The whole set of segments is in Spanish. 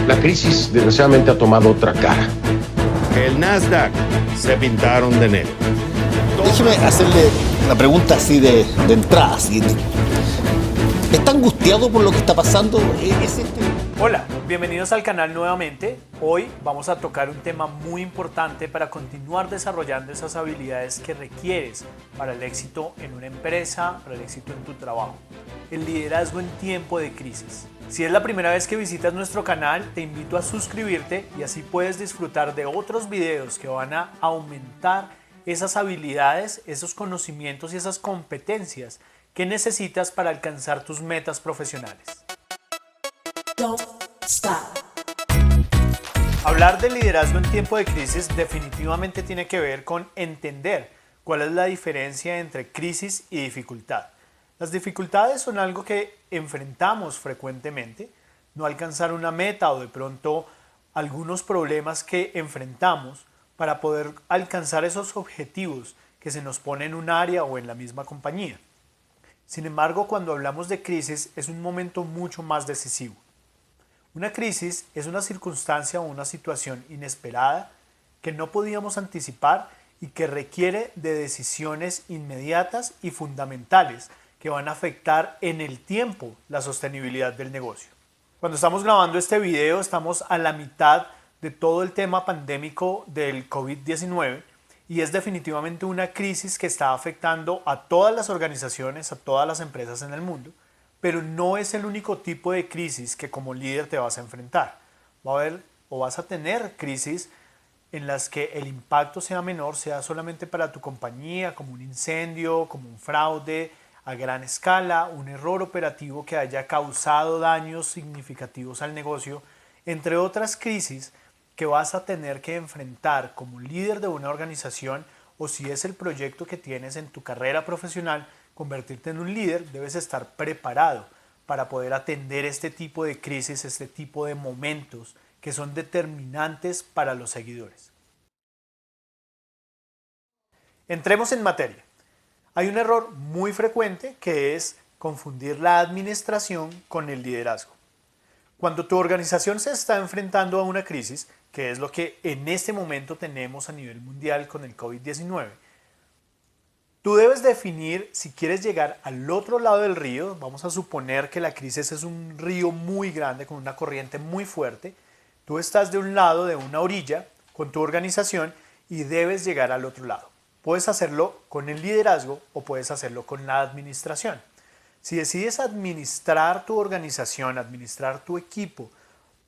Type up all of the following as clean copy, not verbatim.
La crisis desgraciadamente ha tomado otra cara. El Nasdaq se pintaron de negro. Déjeme hacerle una pregunta así de entrada. ¿Está angustiado por lo que está pasando? Hola, bienvenidos al canal nuevamente. Hoy vamos a tocar un tema muy importante para continuar desarrollando esas habilidades que requieres para el éxito en una empresa, para el éxito en tu trabajo. El liderazgo en tiempo de crisis. Si es la primera vez que visitas nuestro canal, te invito a suscribirte y así puedes disfrutar de otros videos que van a aumentar esas habilidades, esos conocimientos y esas competencias que necesitas para alcanzar tus metas profesionales. Don't stop. Hablar de liderazgo en tiempo de crisis definitivamente tiene que ver con entender cuál es la diferencia entre crisis y dificultad. Las dificultades son algo que enfrentamos frecuentemente, no alcanzar una meta o de pronto algunos problemas que enfrentamos para poder alcanzar esos objetivos que se nos pone en un área o en la misma compañía. Sin embargo, cuando hablamos de crisis es un momento mucho más decisivo. Una crisis es una circunstancia o una situación inesperada que no podíamos anticipar y que requiere de decisiones inmediatas y fundamentales que van a afectar en el tiempo la sostenibilidad del negocio. Cuando estamos grabando este video estamos a la mitad de todo el tema pandémico del COVID-19 y es definitivamente una crisis que está afectando a todas las organizaciones, a todas las empresas en el mundo, pero no es el único tipo de crisis que como líder te vas a enfrentar. Va a haber o vas a tener crisis en las que el impacto sea menor, sea solamente para tu compañía, como un incendio, como un fraude a gran escala, un error operativo que haya causado daños significativos al negocio, entre otras crisis que vas a tener que enfrentar como líder de una organización o si es el proyecto que tienes en tu carrera profesional, convertirte en un líder, debes estar preparado para poder atender este tipo de crisis, este tipo de momentos que son determinantes para los seguidores. Entremos en materia. Hay un error muy frecuente que es confundir la administración con el liderazgo. Cuando tu organización se está enfrentando a una crisis, que es lo que en este momento tenemos a nivel mundial con el COVID-19, tú debes definir si quieres llegar al otro lado del río. Vamos a suponer que la crisis es un río muy grande con una corriente muy fuerte. Tú estás de un lado, de una orilla, con tu organización y debes llegar al otro lado. Puedes hacerlo con el liderazgo o puedes hacerlo con la administración. Si decides administrar tu organización, administrar tu equipo,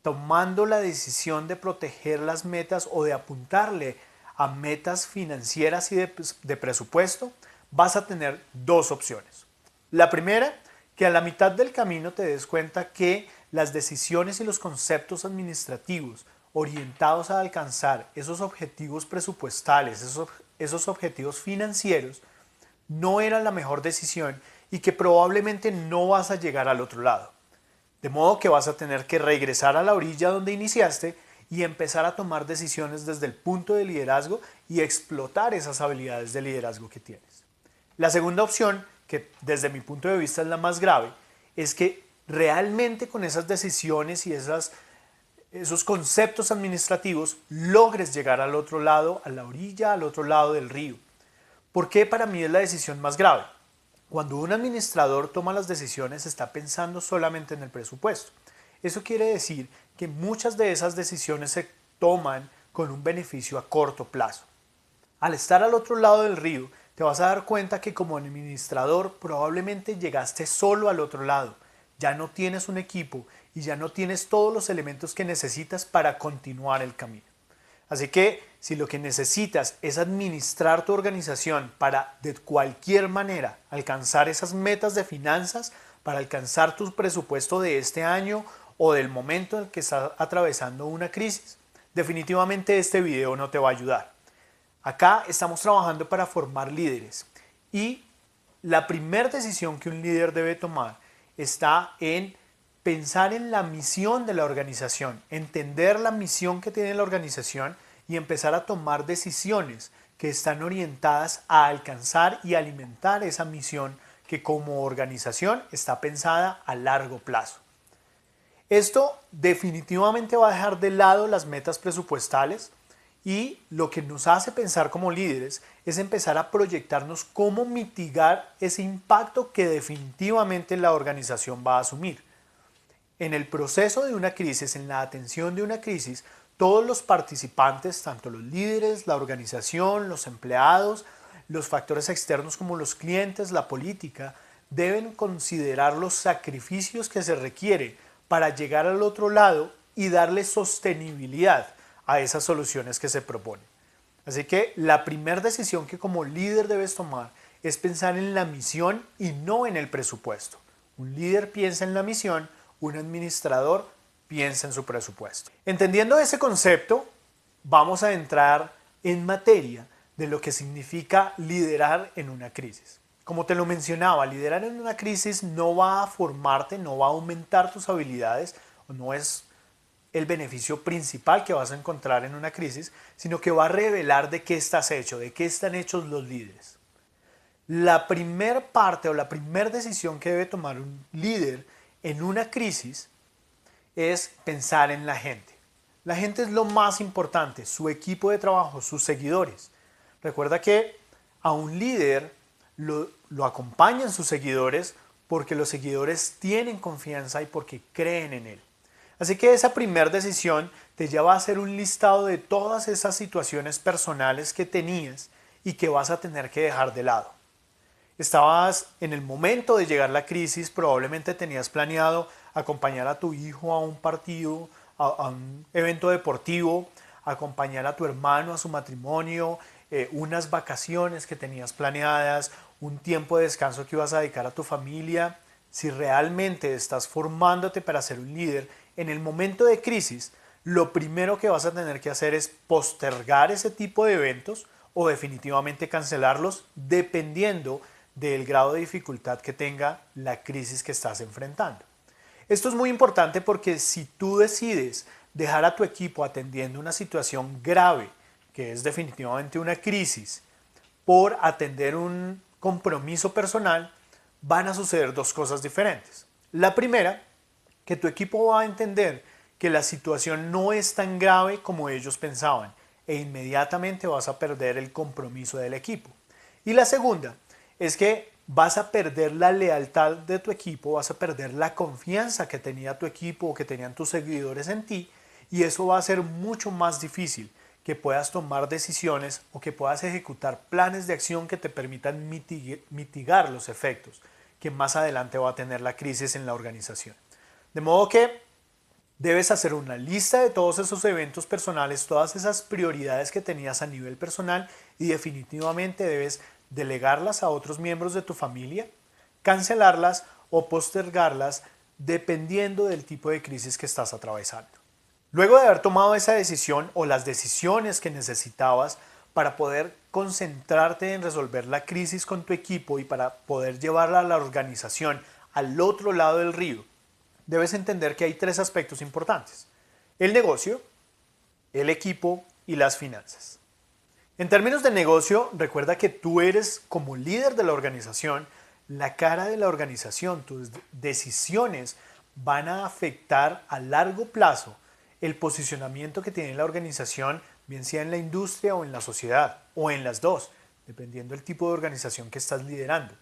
tomando la decisión de proteger las metas o de apuntarle a metas financieras y de presupuesto, vas a tener dos opciones. La primera, que a la mitad del camino te des cuenta que las decisiones y los conceptos administrativos orientados a alcanzar esos objetivos presupuestales, esos objetivos financieros, no eran la mejor decisión y que probablemente no vas a llegar al otro lado. De modo que vas a tener que regresar a la orilla donde iniciaste y empezar a tomar decisiones desde el punto de liderazgo y explotar esas habilidades de liderazgo que tienes. La segunda opción, que desde mi punto de vista es la más grave, es que realmente con esas decisiones y esos conceptos administrativos logres llegar al otro lado, a la orilla, al otro lado del río. ¿Por qué para mí es la decisión más grave? Cuando un administrador toma las decisiones está pensando solamente en el presupuesto. Eso quiere decir que muchas de esas decisiones se toman con un beneficio a corto plazo. Al estar al otro lado del río, te vas a dar cuenta que como administrador probablemente llegaste solo al otro lado. Ya no tienes un equipo y ya no tienes todos los elementos que necesitas para continuar el camino. Así que si lo que necesitas es administrar tu organización para de cualquier manera alcanzar esas metas de finanzas, para alcanzar tu presupuesto de este año o del momento en el que estás atravesando una crisis, definitivamente este video no te va a ayudar. Acá estamos trabajando para formar líderes y la primera decisión que un líder debe tomar está en pensar en la misión de la organización, entender la misión que tiene la organización y empezar a tomar decisiones que están orientadas a alcanzar y alimentar esa misión que como organización está pensada a largo plazo. Esto definitivamente va a dejar de lado las metas presupuestales y lo que nos hace pensar como líderes es empezar a proyectarnos cómo mitigar ese impacto que definitivamente la organización va a asumir. En el proceso de una crisis, en la atención de una crisis, todos los participantes, tanto los líderes, la organización, los empleados, los factores externos como los clientes, la política, deben considerar los sacrificios que se requiere para llegar al otro lado y darle sostenibilidad a esas soluciones que se proponen. Así que la primera decisión que como líder debes tomar es pensar en la misión y no en el presupuesto. Un líder piensa en la misión, un administrador piensa en su presupuesto. Entendiendo ese concepto, vamos a entrar en materia de lo que significa liderar en una crisis. Como te lo mencionaba, liderar en una crisis no va a formarte, no va a aumentar tus habilidades, no es el beneficio principal que vas a encontrar en una crisis, sino que va a revelar de qué estás hecho, de qué están hechos los líderes. La primera parte o la primera decisión que debe tomar un líder en una crisis es pensar en la gente. La gente es lo más importante, su equipo de trabajo, sus seguidores. Recuerda que a un líder lo acompañan sus seguidores porque los seguidores tienen confianza y porque creen en él. Así que esa primera decisión te lleva a hacer un listado de todas esas situaciones personales que tenías y que vas a tener que dejar de lado. Estabas en el momento de llegar la crisis, probablemente tenías planeado acompañar a tu hijo a un partido, a un evento deportivo, acompañar a tu hermano a su matrimonio, unas vacaciones que tenías planeadas, un tiempo de descanso que ibas a dedicar a tu familia. Si realmente estás formándote para ser un líder, en el momento de crisis, lo primero que vas a tener que hacer es postergar ese tipo de eventos o definitivamente cancelarlos dependiendo del grado de dificultad que tenga la crisis que estás enfrentando. Esto es muy importante porque si tú decides dejar a tu equipo atendiendo una situación grave, que es definitivamente una crisis, por atender un compromiso personal, van a suceder dos cosas diferentes. La primera, que tu equipo va a entender que la situación no es tan grave como ellos pensaban e inmediatamente vas a perder el compromiso del equipo. Y la segunda es que vas a perder la lealtad de tu equipo, vas a perder la confianza que tenía tu equipo o que tenían tus seguidores en ti y eso va a ser mucho más difícil que puedas tomar decisiones o que puedas ejecutar planes de acción que te permitan mitigar los efectos que más adelante va a tener la crisis en la organización. De modo que debes hacer una lista de todos esos eventos personales, todas esas prioridades que tenías a nivel personal y definitivamente debes delegarlas a otros miembros de tu familia, cancelarlas o postergarlas dependiendo del tipo de crisis que estás atravesando. Luego de haber tomado esa decisión o las decisiones que necesitabas para poder concentrarte en resolver la crisis con tu equipo y para poder llevarla a la organización al otro lado del río, debes entender que hay tres aspectos importantes: el negocio, el equipo y las finanzas. En términos de negocio, recuerda que tú eres, como líder de la organización, la cara de la organización. Tus decisiones van a afectar a largo plazo el posicionamiento que tiene la organización, bien sea en la industria o en la sociedad, o en las dos, dependiendo del tipo de organización que estás liderando.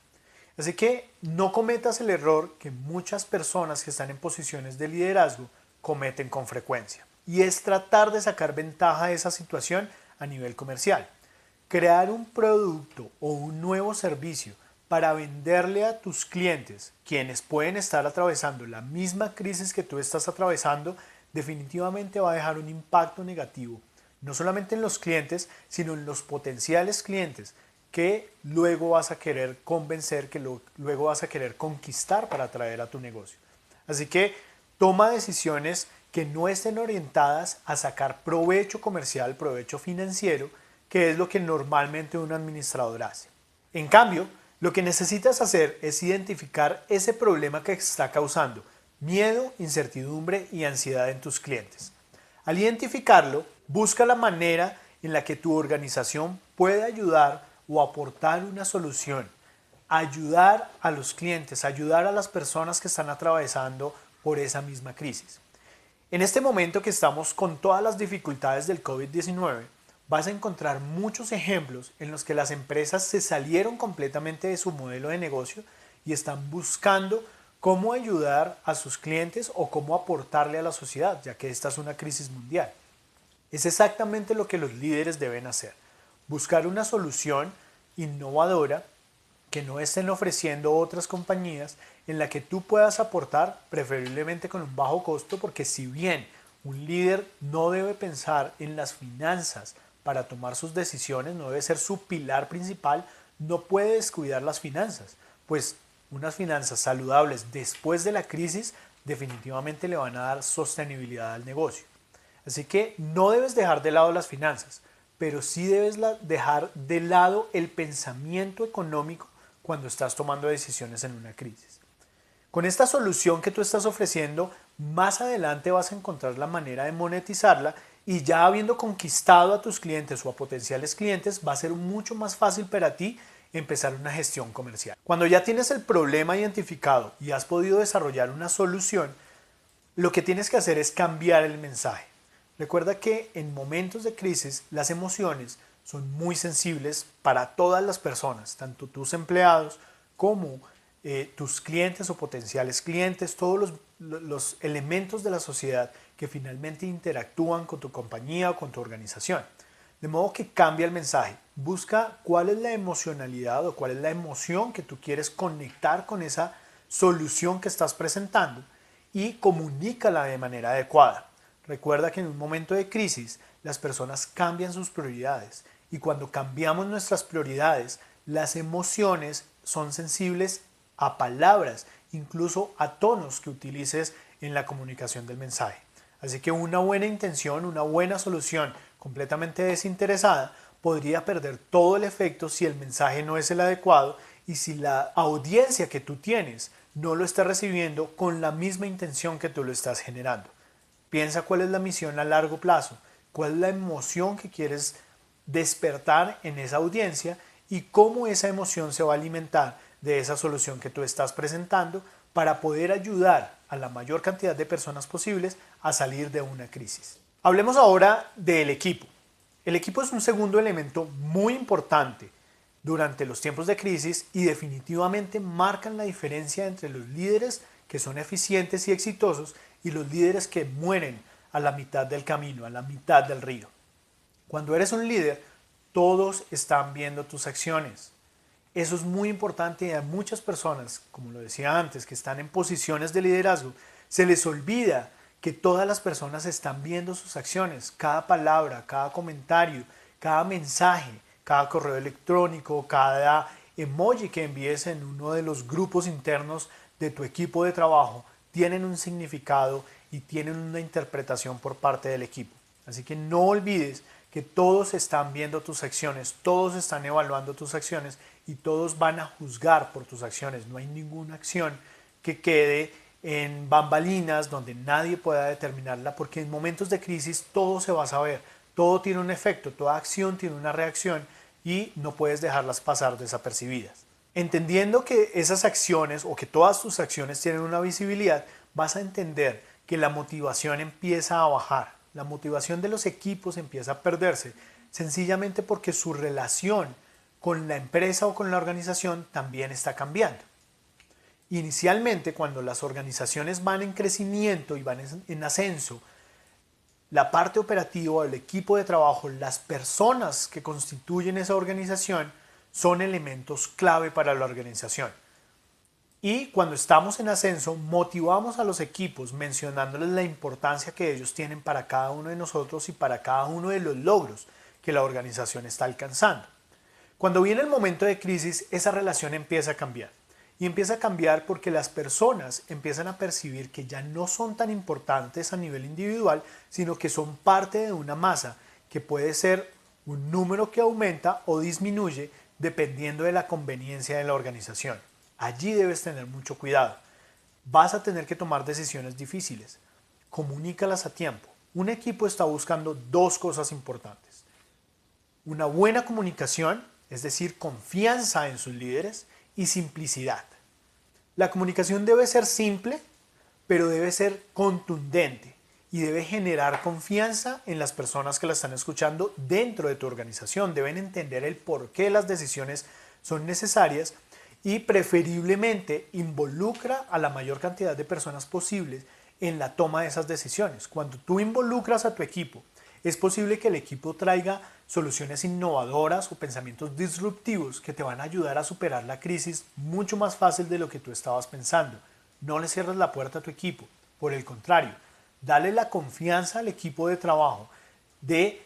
Así que no cometas el error que muchas personas que están en posiciones de liderazgo cometen con frecuencia, y es tratar de sacar ventaja de esa situación a nivel comercial. Crear un producto o un nuevo servicio para venderle a tus clientes, quienes pueden estar atravesando la misma crisis que tú estás atravesando, definitivamente va a dejar un impacto negativo, no solamente en los clientes, sino en los potenciales clientes que luego vas a querer convencer, que luego vas a querer conquistar para atraer a tu negocio. Así que toma decisiones que no estén orientadas a sacar provecho comercial, provecho financiero, que es lo que normalmente un administrador hace. En cambio, lo que necesitas hacer es identificar ese problema que está causando miedo, incertidumbre y ansiedad en tus clientes. Al identificarlo, busca la manera en la que tu organización puede ayudar o aportar una solución, ayudar a los clientes, ayudar a las personas que están atravesando por esa misma crisis. En este momento que estamos con todas las dificultades del COVID-19, vas a encontrar muchos ejemplos en los que las empresas se salieron completamente de su modelo de negocio y están buscando cómo ayudar a sus clientes o cómo aportarle a la sociedad, ya que esta es una crisis mundial. Es exactamente lo que los líderes deben hacer, buscar una solución innovadora que no estén ofreciendo otras compañías en la que tú puedas aportar, preferiblemente con un bajo costo, porque si bien un líder no debe pensar en las finanzas para tomar sus decisiones, no debe ser su pilar principal, no puede descuidar las finanzas, pues unas finanzas saludables después de la crisis definitivamente le van a dar sostenibilidad al negocio. Así que no debes dejar de lado las finanzas, pero sí debes dejar de lado el pensamiento económico cuando estás tomando decisiones en una crisis. Con esta solución que tú estás ofreciendo, más adelante vas a encontrar la manera de monetizarla y ya habiendo conquistado a tus clientes o a potenciales clientes, va a ser mucho más fácil para ti empezar una gestión comercial. Cuando ya tienes el problema identificado y has podido desarrollar una solución, lo que tienes que hacer es cambiar el mensaje. Recuerda que en momentos de crisis las emociones son muy sensibles para todas las personas, tanto tus empleados como tus clientes o potenciales clientes, todos los elementos de la sociedad que finalmente interactúan con tu compañía o con tu organización. De modo que cambia el mensaje, busca cuál es la emocionalidad o cuál es la emoción que tú quieres conectar con esa solución que estás presentando y comunícala de manera adecuada. Recuerda que en un momento de crisis las personas cambian sus prioridades y cuando cambiamos nuestras prioridades, las emociones son sensibles a palabras, incluso a tonos que utilices en la comunicación del mensaje. Así que una buena intención, una buena solución completamente desinteresada podría perder todo el efecto si el mensaje no es el adecuado y si la audiencia que tú tienes no lo está recibiendo con la misma intención que tú lo estás generando. Piensa cuál es la misión a largo plazo, cuál es la emoción que quieres despertar en esa audiencia y cómo esa emoción se va a alimentar de esa solución que tú estás presentando para poder ayudar a la mayor cantidad de personas posibles a salir de una crisis. Hablemos ahora del equipo. El equipo es un segundo elemento muy importante durante los tiempos de crisis y definitivamente marcan la diferencia entre los líderes que son eficientes y exitosos y los líderes que mueren a la mitad del camino, a la mitad del río. Cuando eres un líder, todos están viendo tus acciones. Eso es muy importante y a muchas personas, como lo decía antes, que están en posiciones de liderazgo, se les olvida que todas las personas están viendo sus acciones, cada palabra, cada comentario, cada mensaje, cada correo electrónico, cada emoji que envíes en uno de los grupos internos de tu equipo de trabajo, tienen un significado y tienen una interpretación por parte del equipo. Así que no olvides que todos están viendo tus acciones, todos están evaluando tus acciones y todos van a juzgar por tus acciones. No hay ninguna acción que quede en bambalinas donde nadie pueda determinarla, porque en momentos de crisis todo se va a saber, todo tiene un efecto, toda acción tiene una reacción y no puedes dejarlas pasar desapercibidas. Entendiendo que esas acciones o que todas tus acciones tienen una visibilidad, vas a entender que la motivación empieza a bajar, la motivación de los equipos empieza a perderse, sencillamente porque su relación con la empresa o con la organización también está cambiando. Inicialmente, cuando las organizaciones van en crecimiento y van en ascenso, la parte operativa, el equipo de trabajo, las personas que constituyen esa organización son elementos clave para la organización. Y cuando estamos en ascenso, motivamos a los equipos mencionándoles la importancia que ellos tienen para cada uno de nosotros y para cada uno de los logros que la organización está alcanzando. Cuando viene el momento de crisis, esa relación empieza a cambiar. Y empieza a cambiar porque las personas empiezan a percibir que ya no son tan importantes a nivel individual, sino que son parte de una masa que puede ser un número que aumenta o disminuye dependiendo de la conveniencia de la organización. Allí debes tener mucho cuidado. Vas a tener que tomar decisiones difíciles. Comunícalas a tiempo. Un equipo está buscando dos cosas importantes. Una buena comunicación, es decir, confianza en sus líderes, y simplicidad. La comunicación debe ser simple, pero debe ser contundente y debe generar confianza en las personas que la están escuchando dentro de tu organización. Deben entender el por qué las decisiones son necesarias y preferiblemente involucra a la mayor cantidad de personas posibles en la toma de esas decisiones. Cuando tú involucras a tu equipo, es posible que el equipo traiga soluciones innovadoras o pensamientos disruptivos que te van a ayudar a superar la crisis mucho más fácil de lo que tú estabas pensando. No le cierres la puerta a tu equipo, por el contrario, dale la confianza al equipo de trabajo de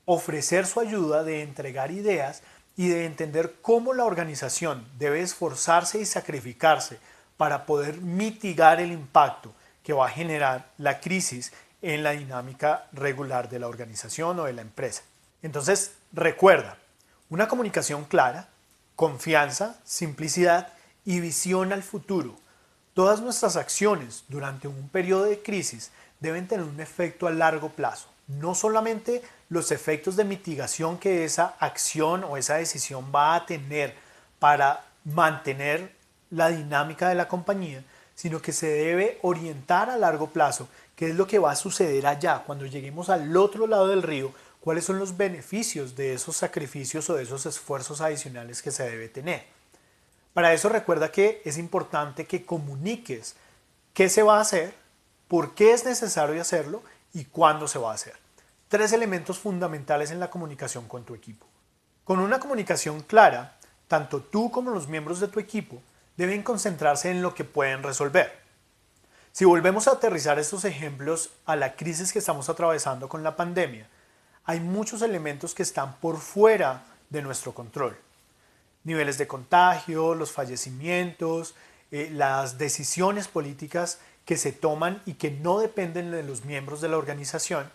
ofrecer su ayuda, de entregar ideas y de entender cómo la organización debe esforzarse y sacrificarse para poder mitigar el impacto que va a generar la crisis en la dinámica regular de la organización o de la empresa. Entonces, recuerda, una comunicación clara, confianza, simplicidad y visión al futuro. Todas nuestras acciones durante un periodo de crisis deben tener un efecto a largo plazo. No solamente los efectos de mitigación que esa acción o esa decisión va a tener para mantener la dinámica de la compañía, sino que se debe orientar a largo plazo qué es lo que va a suceder allá cuando lleguemos al otro lado del río, cuáles son los beneficios de esos sacrificios o de esos esfuerzos adicionales que se debe tener. Para eso recuerda que es importante que comuniques qué se va a hacer, por qué es necesario hacerlo y cuándo se va a hacer. 3 elementos fundamentales en la comunicación con tu equipo. Con una comunicación clara, tanto tú como los miembros de tu equipo deben concentrarse en lo que pueden resolver. Si volvemos a aterrizar estos ejemplos a la crisis que estamos atravesando con la pandemia, hay muchos elementos que están por fuera de nuestro control. Niveles de contagio, los fallecimientos, las decisiones políticas que se toman y que no dependen de los miembros de la organización,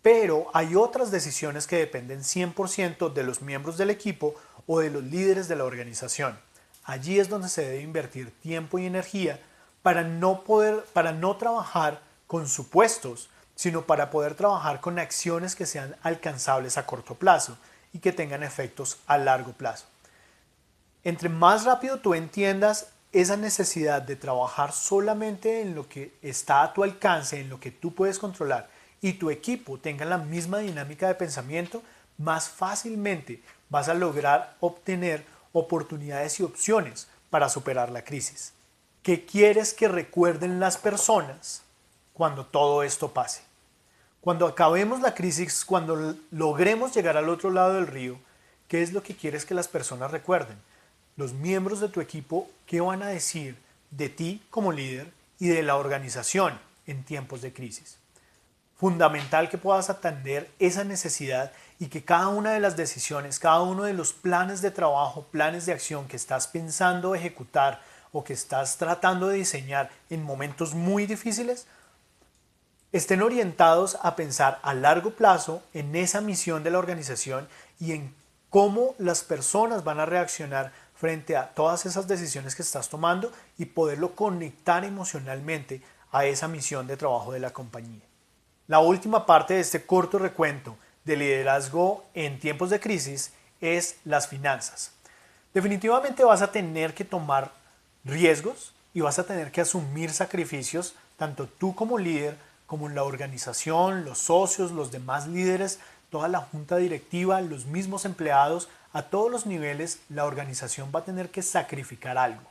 pero hay otras decisiones que dependen 100% de los miembros del equipo o de los líderes de la organización. Allí es donde se debe invertir tiempo y energía para no trabajar con supuestos, sino para poder trabajar con acciones que sean alcanzables a corto plazo y que tengan efectos a largo plazo. Entre más rápido tú entiendas esa necesidad de trabajar solamente en lo que está a tu alcance, en lo que tú puedes controlar, y tu equipo tenga la misma dinámica de pensamiento, más fácilmente vas a lograr obtener oportunidades y opciones para superar la crisis. ¿Qué quieres que recuerden las personas cuando todo esto pase? Cuando acabemos la crisis, cuando logremos llegar al otro lado del río, ¿qué es lo que quieres que las personas recuerden? Los miembros de tu equipo, ¿qué van a decir de ti como líder y de la organización en tiempos de crisis? Fundamental que puedas atender esa necesidad y que cada una de las decisiones, cada uno de los planes de trabajo, planes de acción que estás pensando ejecutar o que estás tratando de diseñar en momentos muy difíciles, estén orientados a pensar a largo plazo en esa misión de la organización y en cómo las personas van a reaccionar frente a todas esas decisiones que estás tomando y poderlo conectar emocionalmente a esa misión de trabajo de la compañía. La última parte de este corto recuento de liderazgo en tiempos de crisis es las finanzas. Definitivamente vas a tener que tomar riesgos y vas a tener que asumir sacrificios, tanto tú como líder, como la organización, los socios, los demás líderes, toda la junta directiva, los mismos empleados, a todos los niveles la organización va a tener que sacrificar algo.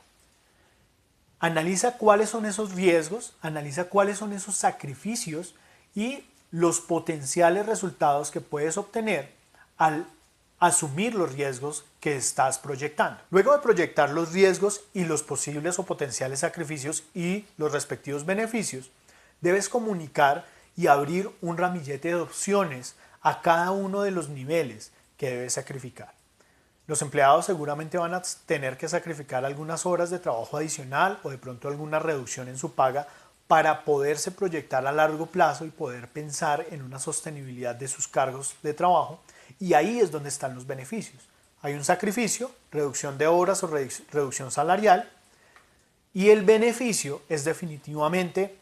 Analiza cuáles son esos riesgos, analiza cuáles son esos sacrificios y los potenciales resultados que puedes obtener al asumir los riesgos que estás proyectando. Luego de proyectar los riesgos y los posibles o potenciales sacrificios y los respectivos beneficios, debes comunicar y abrir un ramillete de opciones a cada uno de los niveles que debes sacrificar. Los empleados seguramente van a tener que sacrificar algunas horas de trabajo adicional o de pronto alguna reducción en su paga para poderse proyectar a largo plazo y poder pensar en una sostenibilidad de sus cargos de trabajo, y ahí es donde están los beneficios. Hay un sacrificio, reducción de horas o reducción salarial, y el beneficio es definitivamente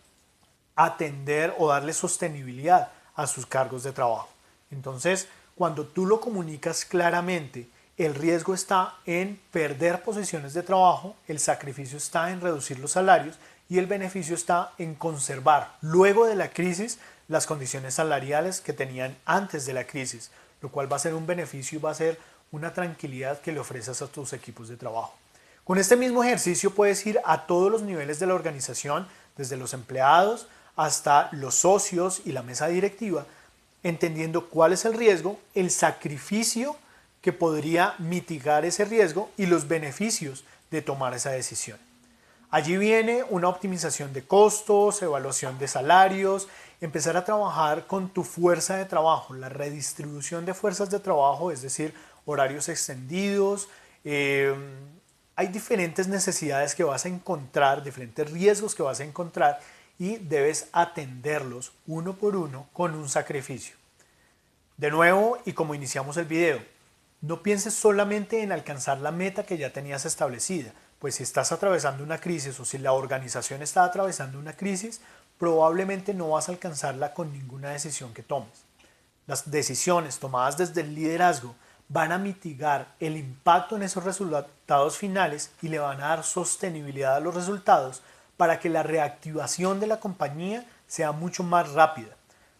atender o darle sostenibilidad a sus cargos de trabajo. Entonces, cuando tú lo comunicas claramente, el riesgo está en perder posiciones de trabajo, el sacrificio está en reducir los salarios y el beneficio está en conservar luego de la crisis las condiciones salariales que tenían antes de la crisis, lo cual va a ser un beneficio y va a ser una tranquilidad que le ofreces a tus equipos de trabajo. Con este mismo ejercicio puedes ir a todos los niveles de la organización, desde los empleados hasta los socios y la mesa directiva, entendiendo cuál es el riesgo, el sacrificio que podría mitigar ese riesgo y los beneficios de tomar esa decisión. Allí viene una optimización de costos, evaluación de salarios, empezar a trabajar con tu fuerza de trabajo, la redistribución de fuerzas de trabajo, es decir, horarios extendidos. Hay diferentes necesidades que vas a encontrar, diferentes riesgos que vas a encontrar y debes atenderlos uno por uno con un sacrificio. De nuevo, y como iniciamos el video, no pienses solamente en alcanzar la meta que ya tenías establecida, pues si estás atravesando una crisis o si la organización está atravesando una crisis, probablemente no vas a alcanzarla con ninguna decisión que tomes. Las decisiones tomadas desde el liderazgo van a mitigar el impacto en esos resultados finales y le van a dar sostenibilidad a los resultados para que la reactivación de la compañía sea mucho más rápida.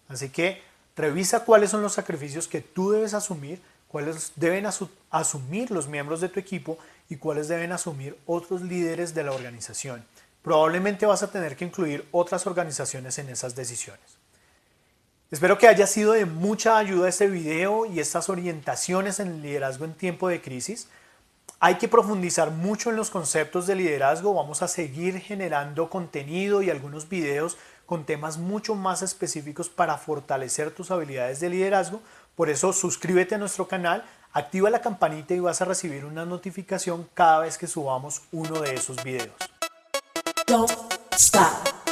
Así que revisa cuáles son los sacrificios que tú debes asumir, cuáles deben asumir los miembros de tu equipo y cuáles deben asumir otros líderes de la organización. Probablemente vas a tener que incluir otras organizaciones en esas decisiones. Espero que haya sido de mucha ayuda este video y estas orientaciones en el liderazgo en tiempo de crisis. Hay que profundizar mucho en los conceptos de liderazgo. Vamos a seguir generando contenido y algunos videos con temas mucho más específicos para fortalecer tus habilidades de liderazgo. Por eso suscríbete a nuestro canal, activa la campanita y vas a recibir una notificación cada vez que subamos uno de esos videos. Don't stop.